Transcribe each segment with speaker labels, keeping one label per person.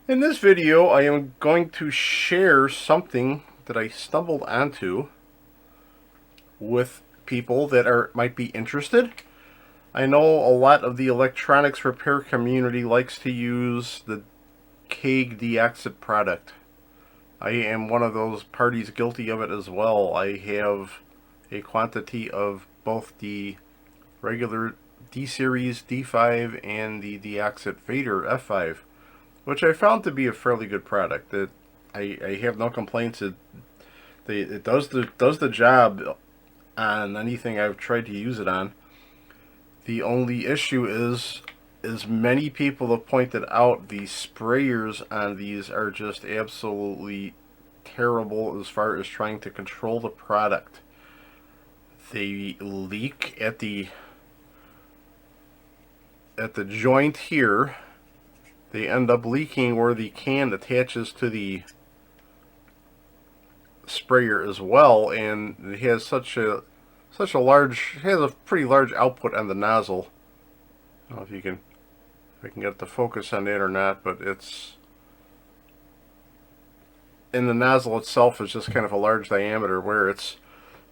Speaker 1: In this video, I am going to share something that I stumbled onto with people that might be interested. I know a lot of the electronics repair community likes to use the Keg DeoxIT product. I am one of those parties guilty of it as well. I have a quantity of both the regular D-Series D5 and the DeoxIT Vader F5, which I found to be a fairly good product. I have no complaints. It does the job on anything I've tried to use it on. The only issue is, as many people have pointed out, the sprayers on these are just absolutely terrible as far as trying to control the product. They leak at the joint here. They end up leaking where the can attaches to the sprayer as well, and it has such a large, it has a pretty large output on the nozzle. I don't know if I can get the focus on that or not, but it's, and the nozzle itself is just kind of a large diameter, where it's,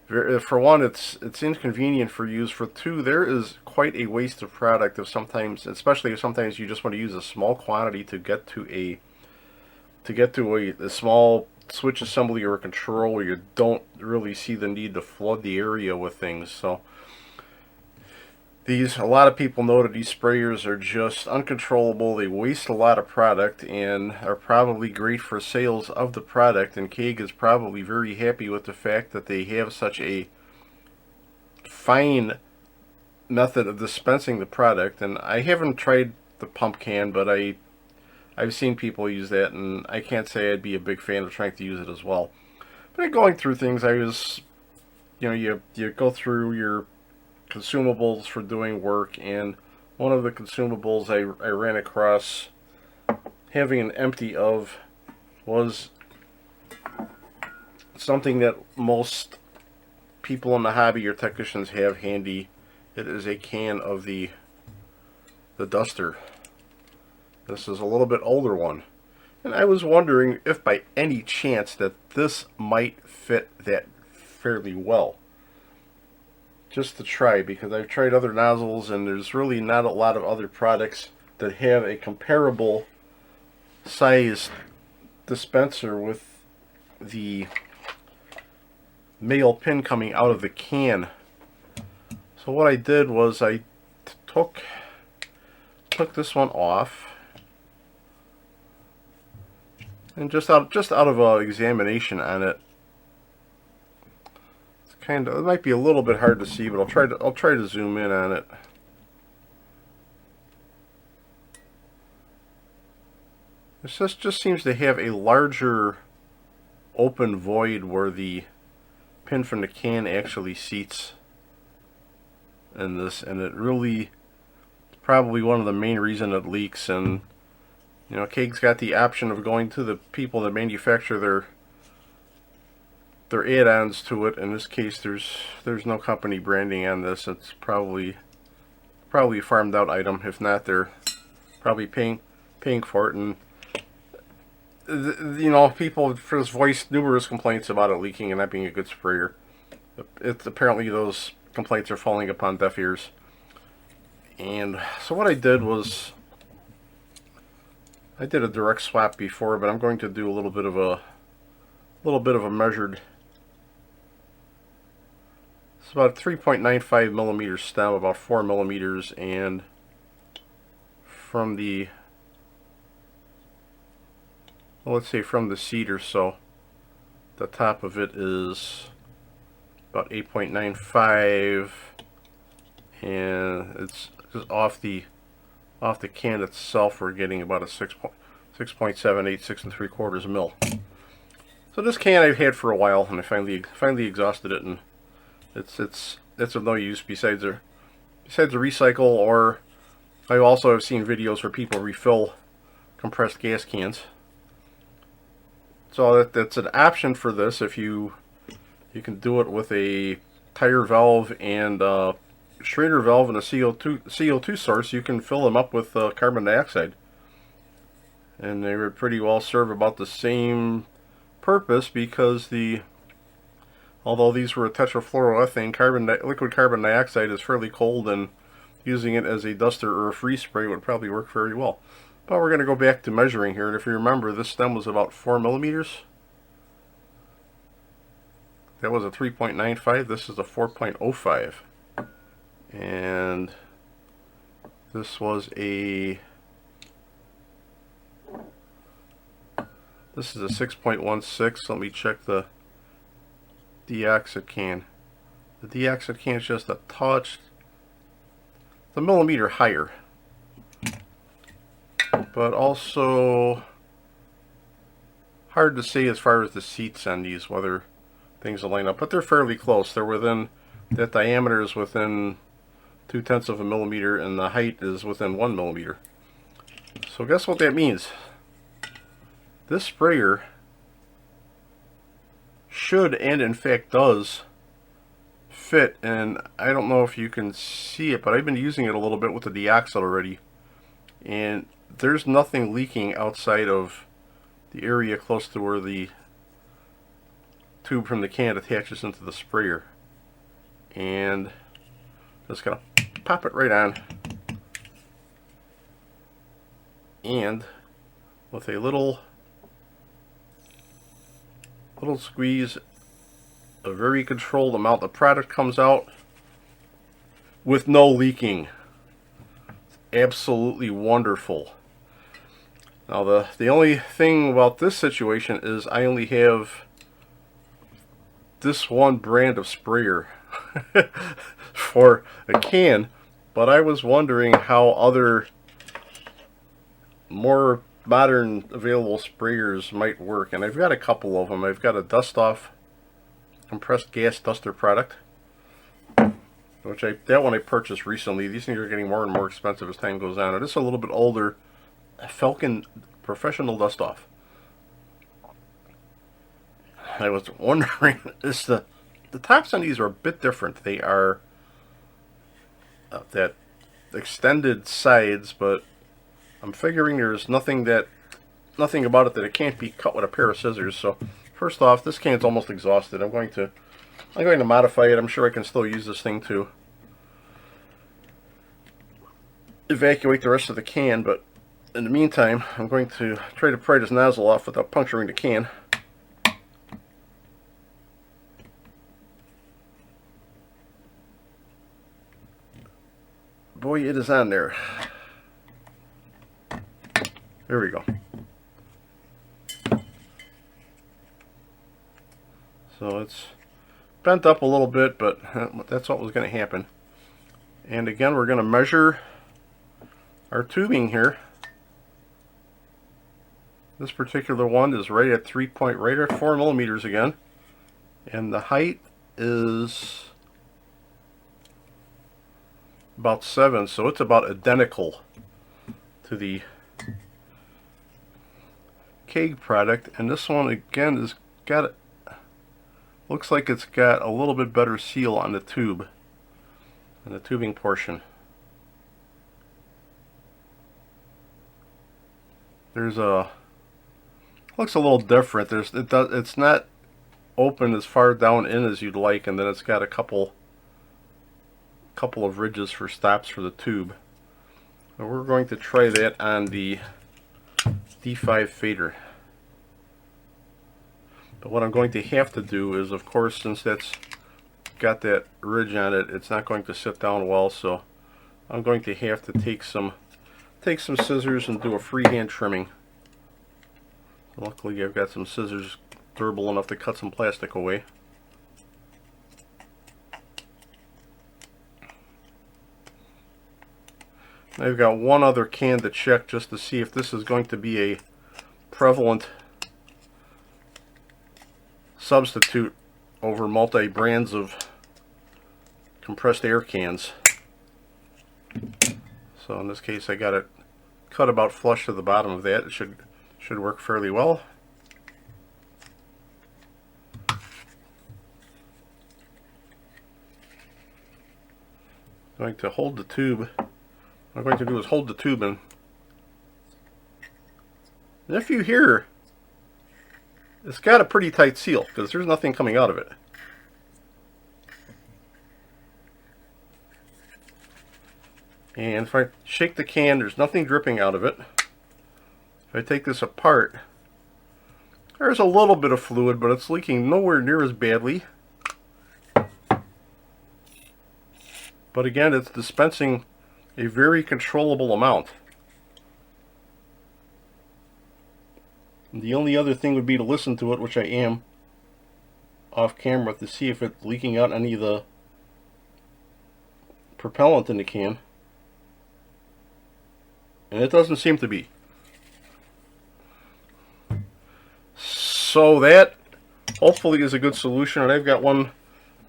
Speaker 1: for one, it's inconvenient for use. For two, there is quite a waste of product if sometimes, especially if sometimes you just want to use a small quantity to get to a small switch assembly or a control where you don't really see the need to flood the area with things. So a lot of people know that these sprayers are just uncontrollable. They waste a lot of product and are probably great for sales of the product, and Keg is probably very happy with the fact that they have such a fine method of dispensing the product. And I haven't tried the pump can, but I've seen people use that, and I can't say I'd be a big fan of trying to use it as well. But going through things, I was, you go through your consumables for doing work, and one of the consumables I ran across having an empty of was something that most people in the hobby or technicians have handy. It is a can of the duster. This is a little bit older one, and I was wondering if by any chance that this might fit that fairly well. Just to try, because I've tried other nozzles and there's really not a lot of other products that have a comparable size dispenser with the male pin coming out of the can. So what I did was I took this one off, and just out of an examination on it, it might be a little bit hard to see, but I'll try to zoom in on it. This just seems to have a larger open void where the pin from the can actually seats in this, and it really probably one of the main reason it leaks. And Keg's got the option of going to the people that manufacture their add-ons to it. In this case, there's no company branding on this. It's probably a farmed out item. If not, they're probably paying for it. And people have voiced numerous complaints about it leaking and not being a good sprayer. Apparently those complaints are falling upon deaf ears. And so what I did was, I did a direct swap before, but I'm going to do a little bit of a measured. It's about 3.95 millimeter stem, about 4 millimeters, and from the, well, let's say from the seat or so, the top of it is about 8.95, and it's just off the can itself we're getting about a 6.78, 6 3/4 mil. So this can I've had for a while, and I finally exhausted it, and it's of no use besides a recycle. Or I also have seen videos where people refill compressed gas cans. So that's an option for this. If you can do it with a tire valve and Schrader valve and a CO2 source, you can fill them up with carbon dioxide. and they would pretty well serve about the same purpose, because although these were a tetrafluoroethane, liquid carbon dioxide is fairly cold, and using it as a duster or a free spray would probably work very well. But we're going to go back to measuring here, and if you remember, this stem was about 4 millimeters. That was a 3.95. This is a 4.05. And this was a... This is a 6.16. Let me check the DeoxIT can. The DeoxIT can is just a touch, the millimeter higher, but also hard to say as far as the seats on these, whether things will line up, but they're fairly close. They're within, that diameter is within 0.2 of a millimeter, and the height is within 1 millimeter. So guess what that means? This sprayer should, and in fact does, fit, and I don't know if you can see it, but I've been using it a little bit with the DeoxIT already, and there's nothing leaking outside of the area close to where the tube from the can attaches into the sprayer. And just gonna pop it right on, and with a little squeeze, a very controlled amount of product comes out with no leaking. It's absolutely wonderful. Now the only thing about this situation is I only have this one brand of sprayer for a can, but I was wondering how other more modern available sprayers might work, and I've got a couple of them. I've got a dust off compressed gas duster product, which that one I purchased recently. These things are getting more and more expensive as time goes on. It is a little bit older Falcon Professional Dust Off. I was wondering, the tops on these are a bit different. They are that extended sides, but I'm figuring there's nothing about it that it can't be cut with a pair of scissors. So first off, this can's almost exhausted. I'm going to modify it. I'm sure I can still use this thing to evacuate the rest of the can, but in the meantime, I'm going to try to pry this nozzle off without puncturing the can. Boy, it is on there. There we go. So it's bent up a little bit, but that's what was going to happen. And again, we're going to measure our tubing here. This particular one is right at 4 millimeters again, and the height is about 7, so it's about identical to the keg product. And this one again is looks like it's got a little bit better seal on the tube, on the tubing portion. Looks a little different. It's not open as far down in as you'd like, and then it's got a couple of ridges for stops for the tube. And we're going to try that on the D5 fader. But what I'm going to have to do is, of course, since that's got that ridge on it, it's not going to sit down well, so I'm going to have to take some scissors and do a freehand trimming. Luckily, I've got some scissors durable enough to cut some plastic away. I've got one other can to check just to see if this is going to be a prevalent substitute over multi-brands of compressed air cans. So in this case, I got it cut about flush to the bottom of that. It should work fairly well. I'm going to hold the tube. What I'm going to do is hold the tube and And if you hear, it's got a pretty tight seal because there's nothing coming out of it. And if I shake the can, there's nothing dripping out of it. If I take this apart, there's a little bit of fluid, but it's leaking nowhere near as badly. But again, it's dispensing a very controllable amount. And the only other thing would be to listen to it, which I am off camera, to see if it's leaking out any of the propellant in the can. And it doesn't seem to be. So that hopefully is a good solution. And I've got one.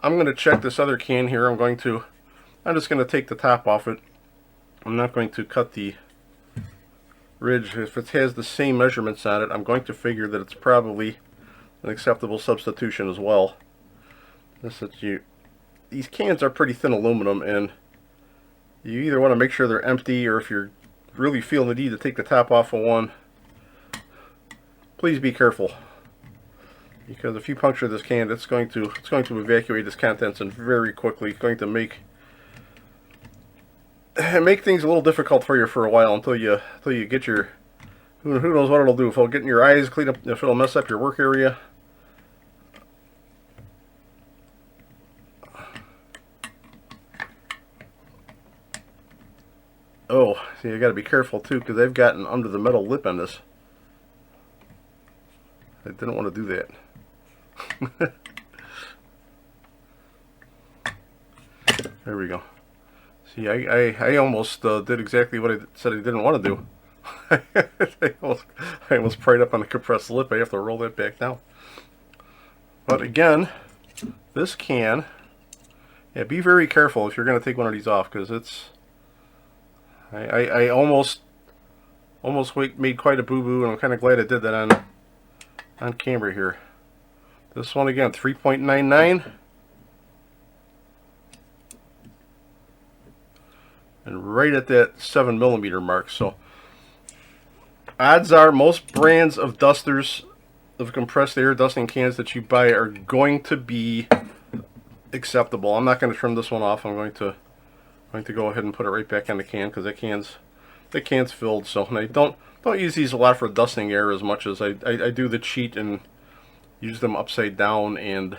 Speaker 1: I'm going to check this other can here. I'm just going to take the top off it. I'm not going to cut the ridge. If it has the same measurements on it, I'm going to figure that it's probably an acceptable substitution as well. These cans are pretty thin aluminum, and you either want to make sure they're empty, or if you're really feeling the need to take the top off of one, please be careful, because if you puncture this can, it's going to evacuate its contents and very quickly. It's going to make things a little difficult for you for a while until you get your, who knows what it'll do. If it'll get in your eyes, clean up, if it'll mess up your work area. Oh, see, I got to be careful too, because I've gotten under the metal lip on this. I didn't want to do that. There we go. See, I almost did exactly what I said I didn't want to do. I almost pried up on the compressed lip. I have to roll that back down. But again, this can, yeah, be very careful if you're going to take one of these off, because it's, I almost made quite a boo-boo, and I'm kind of glad I did that on camera here. This one again, 3.99. And right at that 7mm mark. So odds are most brands of dusters, of compressed air dusting cans that you buy, are going to be acceptable. I'm not going to trim this one off. I'm going to go ahead and put it right back on the can, because the can's filled. So, and I don't use these a lot for dusting air as much as I do the cheat and use them upside down and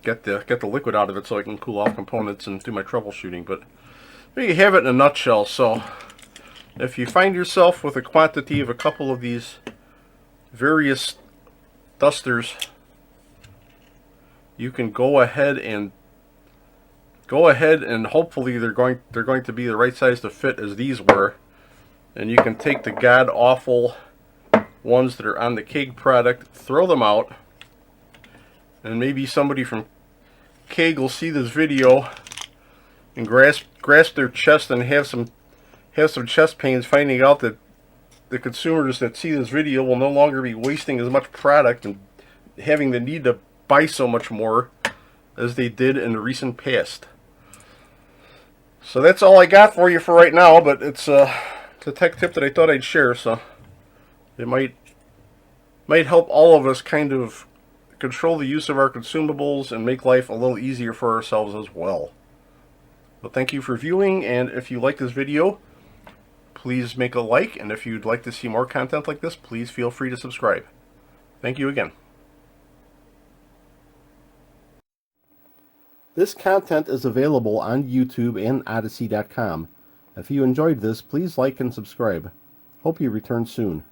Speaker 1: get the liquid out of it so I can cool off components and do my troubleshooting. But there you have it in a nutshell. So if you find yourself with a quantity of a couple of these various dusters, you can go ahead and hopefully they're going to be the right size to fit as these were, and you can take the god awful ones that are on the Keg product, throw them out, and maybe somebody from Keg will see this video and grasp their chest and have some chest pains, finding out that the consumers that see this video will no longer be wasting as much product and having the need to buy so much more as they did in the recent past. So that's all I got for you for right now, but it's a tech tip that I thought I'd share, so it might help all of us kind of control the use of our consumables and make life a little easier for ourselves as well. But thank you for viewing, and if you like this video, please make a like, and if you'd like to see more content like this, please feel free to subscribe. Thank you again. This content is available on YouTube and Odyssey.com. If you enjoyed this, please like and subscribe. Hope you return soon.